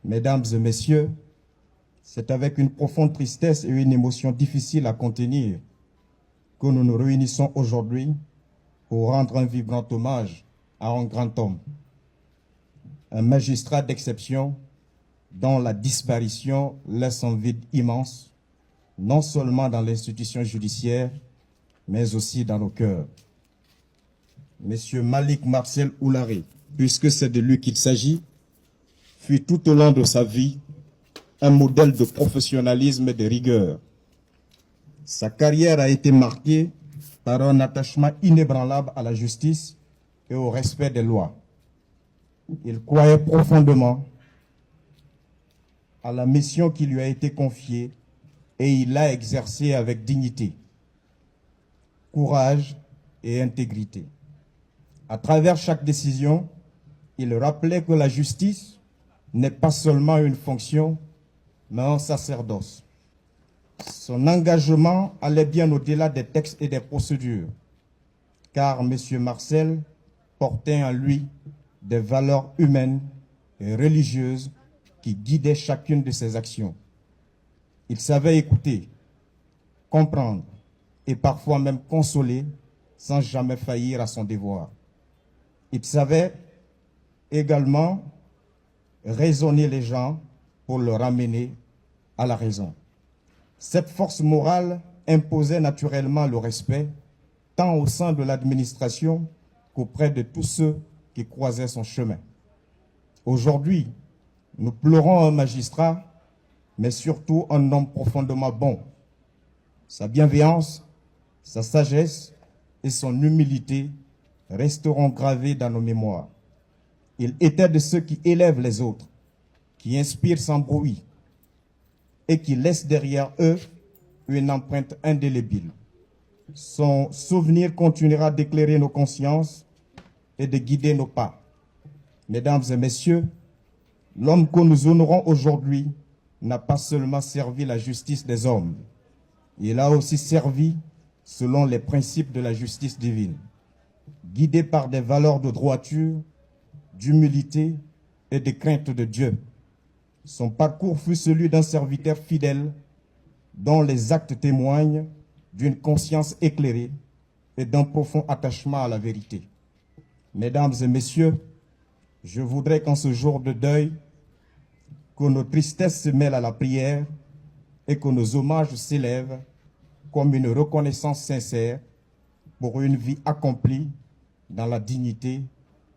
Mesdames et messieurs, c'est avec une profonde tristesse et une émotion difficile à contenir que nous nous réunissons aujourd'hui pour rendre un vibrant hommage à un grand homme, un magistrat d'exception dont la disparition laisse un vide immense, non seulement dans l'institution judiciaire, mais aussi dans nos cœurs. Monsieur Malik Marcel Oularé, puisque c'est de lui qu'il s'agit, fut tout au long de sa vie un modèle de professionnalisme et de rigueur. Sa carrière a été marquée par un attachement inébranlable à la justice et au respect des lois. Il croyait profondément à la mission qui lui a été confiée et il l'a exercée avec dignité, courage et intégrité. À travers chaque décision, il rappelait que la justice n'est pas seulement une fonction, mais un sacerdoce. Son engagement allait bien au-delà des textes et des procédures, car M. Marcel portait en lui des valeurs humaines et religieuses qui guidaient chacune de ses actions. Il savait écouter, comprendre et parfois même consoler sans jamais faillir à son devoir. Il savait également raisonner les gens pour le ramener à la raison. Cette force morale imposait naturellement le respect, tant au sein de l'administration qu'auprès de tous ceux qui croisaient son chemin. Aujourd'hui, nous pleurons un magistrat, mais surtout un homme profondément bon. Sa bienveillance, sa sagesse et son humilité resteront gravés dans nos mémoires. Il était de ceux qui élèvent les autres, qui inspirent sans bruit et qui laissent derrière eux une empreinte indélébile. Son souvenir continuera d'éclairer nos consciences et de guider nos pas. Mesdames et messieurs, l'homme que nous honorons aujourd'hui n'a pas seulement servi la justice des hommes, il a aussi servi selon les principes de la justice divine, guidé par des valeurs de droiture, d'humilité et de crainte de Dieu. Son parcours fut celui d'un serviteur fidèle dont les actes témoignent d'une conscience éclairée et d'un profond attachement à la vérité. Mesdames et messieurs, je voudrais qu'en ce jour de deuil, que nos tristesses se mêlent à la prière et que nos hommages s'élèvent comme une reconnaissance sincère pour une vie accomplie dans la dignité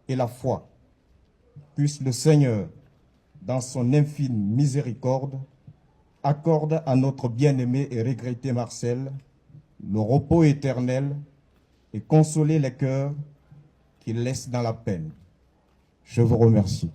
et la foi. Puisse le Seigneur, dans son infime miséricorde, accorde à notre bien-aimé et regretté Marcel le repos éternel et consoler les cœurs qu'il laisse dans la peine. Je vous remercie.